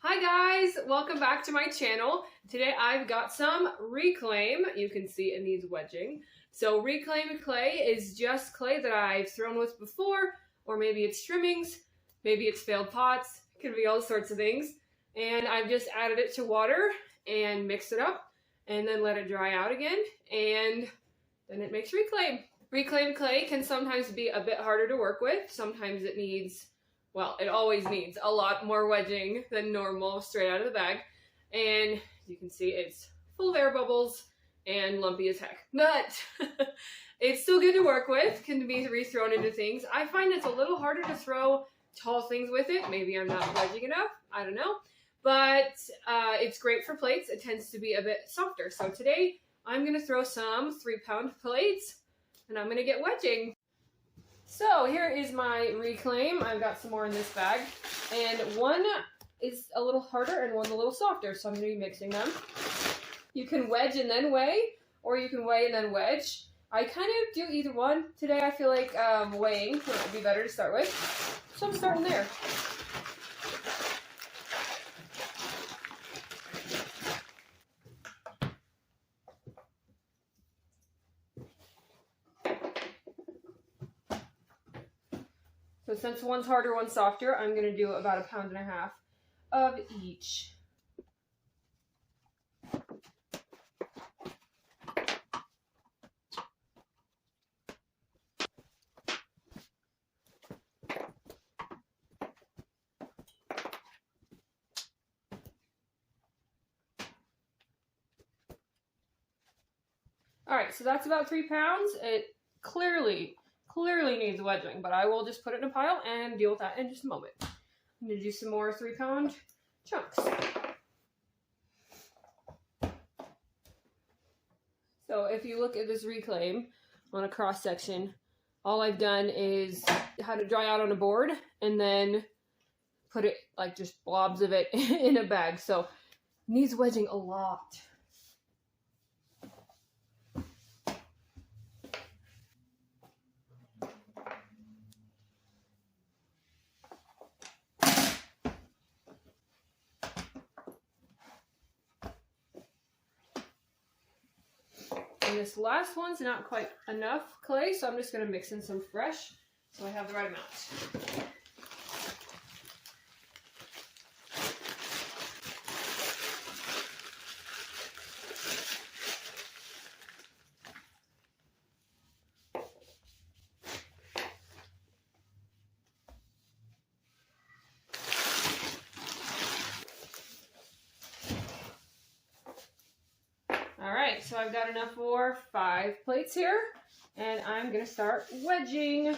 Hi guys, welcome back to my channel. Today I've got some reclaim. You can see it needs wedging. So reclaimed clay is just clay that I've thrown with before, or maybe it's trimmings, maybe it's failed pots, it can be all sorts of things. And I've just added it to water and mixed it up and then let it dry out again, and then it makes reclaim. Reclaimed clay can sometimes be a bit harder to work with. Sometimes it needs, well, it always needs a lot more wedging than normal straight out of the bag. And you can see it's full of air bubbles and lumpy as heck. But it's still good to work with, can be rethrown into things. I find it's a little harder to throw tall things with it. Maybe I'm not wedging enough, I don't know. But it's great for plates. It tends to be a bit softer. So today I'm gonna throw some 3-pound plates and I'm gonna get wedging. So here is my reclaim. I've got some more in this bag, and one is a little harder and one a little softer, so I'm going to be mixing them. You can wedge and then weigh, or you can weigh and then wedge. I kind of do either one. Today I feel like weighing would be better to start with, so I'm starting there. So since one's harder, one's softer, I'm going to do about 1.5 pounds of each. Alright, so that's about 3 pounds. It clearly needs wedging, but I will just put it in a pile and deal with that in just a moment. I'm going to do some more 3-pound chunks. So if you look at this reclaim on a cross section, all I've done is had it dry out on a board and then put it, like, just blobs of it in a bag. So it needs wedging a lot. And this last one's not quite enough clay, so I'm just going to mix in some fresh so I have the right amount. Alright, so I've got enough for 5 plates here, and I'm going to start wedging.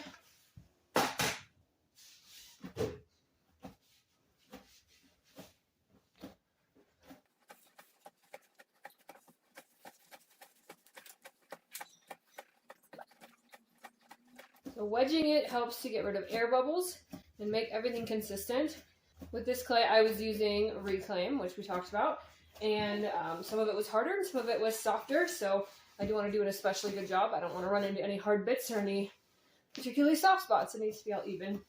So wedging it helps to get rid of air bubbles and make everything consistent. With this clay I was using reclaim, which we talked about. And some of it was harder and some of it was softer, so I do want to do an especially good job. I don't want to run into any hard bits or any particularly soft spots. It needs to be all even.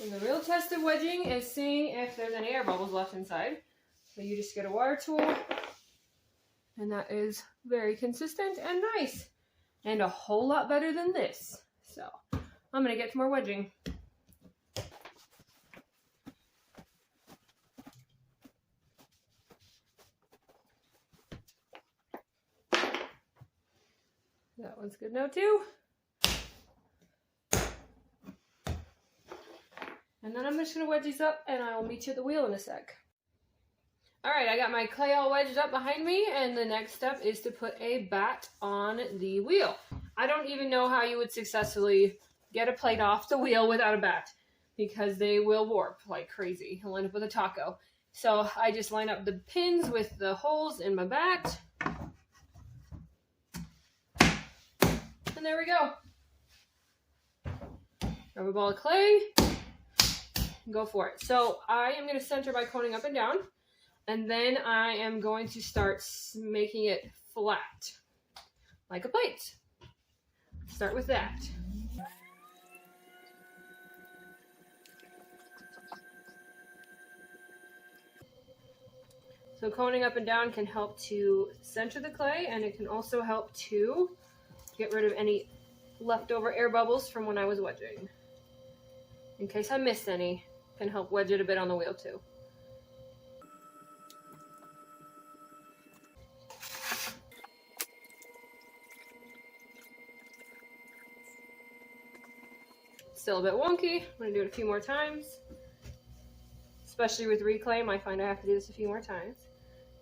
And the real test of wedging is seeing if there's any air bubbles left inside. So you just get a wire tool, and that is very consistent and nice, and a whole lot better than this. So I'm going to get to more wedging. That one's good now too. And then I'm just going to wedge these up and I will meet you at the wheel in a sec. Alright, I got my clay all wedged up behind me, and the next step is to put a bat on the wheel. I don't even know how you would successfully get a plate off the wheel without a bat, because they will warp like crazy. You'll end up with a taco. So I just line up the pins with the holes in my bat. And there we go. Grab a ball of clay, and go for it. So I am going to center by coning up and down, and then I am going to start making it flat, like a plate. Start with that. So coning up and down can help to center the clay, and it can also help to get rid of any leftover air bubbles from when I was wedging. In case I missed any, can help wedge it a bit on the wheel too. Still a bit wonky. I'm going to do it a few more times. Especially with reclaim, I find I have to do this a few more times.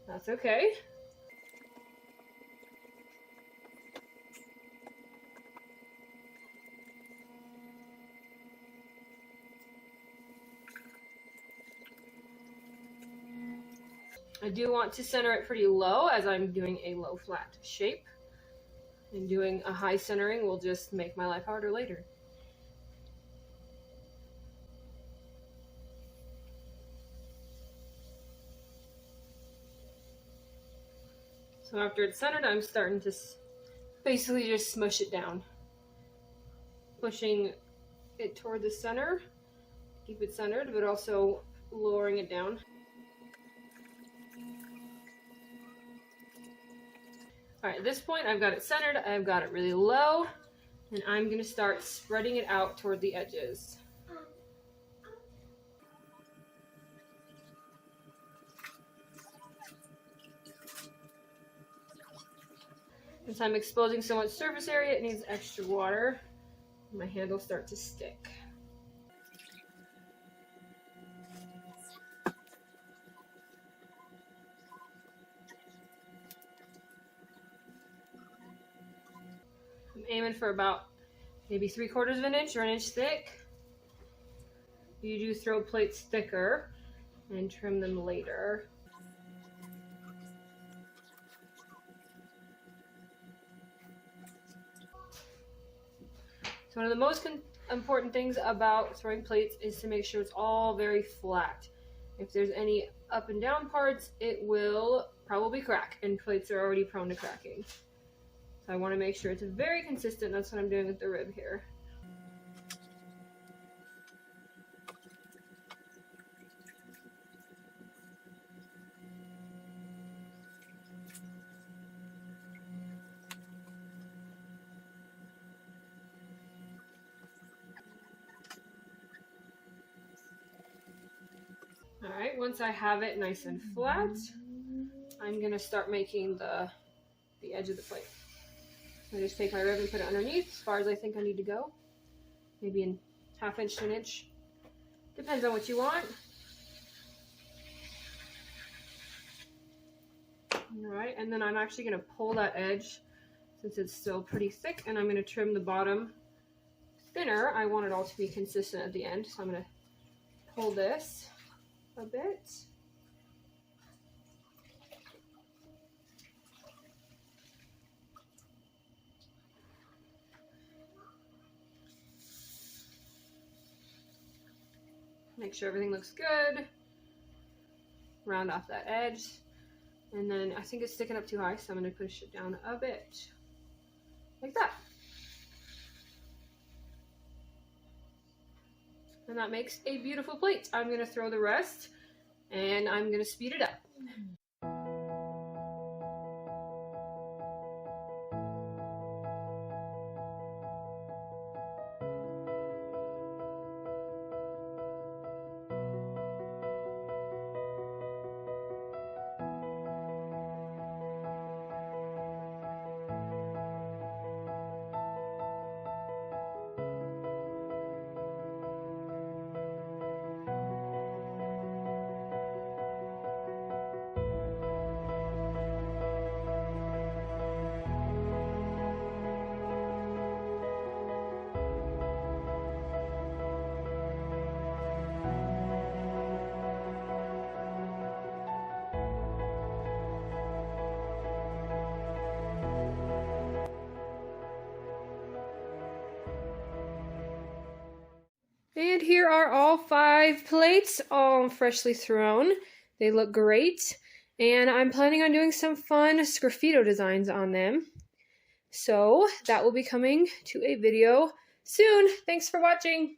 That's okay. I do want to center it pretty low as I'm doing a low flat shape. And doing a high centering will just make my life harder later. So after it's centered, I'm starting to basically just smush it down. Pushing it toward the center, keep it centered, but also lowering it down. Alright, at this point I've got it centered, I've got it really low, and I'm going to start spreading it out toward the edges. Since I'm exposing so much surface area, it needs extra water. My hand will start to stick. I'm aiming for about maybe 3/4 of an inch or an inch thick. You do throw plates thicker and trim them later. So one of the most important things about throwing plates is to make sure it's all very flat. If there's any up and down parts, it will probably crack, and plates are already prone to cracking. So I want to make sure it's very consistent. That's what I'm doing with the rib here. Alright, once I have it nice and flat, I'm going to start making the edge of the plate. I just take my rib and put it underneath as far as I think I need to go. Maybe in 1/2 inch to an inch. Depends on what you want. Alright, and then I'm actually going to pull that edge since it's still pretty thick, and I'm going to trim the bottom thinner. I want it all to be consistent at the end, so I'm going to pull this a bit. Make sure everything looks good. Round off that edge. And then I think it's sticking up too high, so I'm going to push it down a bit. Like that. And that makes a beautiful plate. I'm going to throw the rest, and I'm going to speed it up. And here are all 5 plates, all freshly thrown. They look great, and I'm planning on doing some fun sgraffito designs on them. So that will be coming to a video soon. Thanks for watching.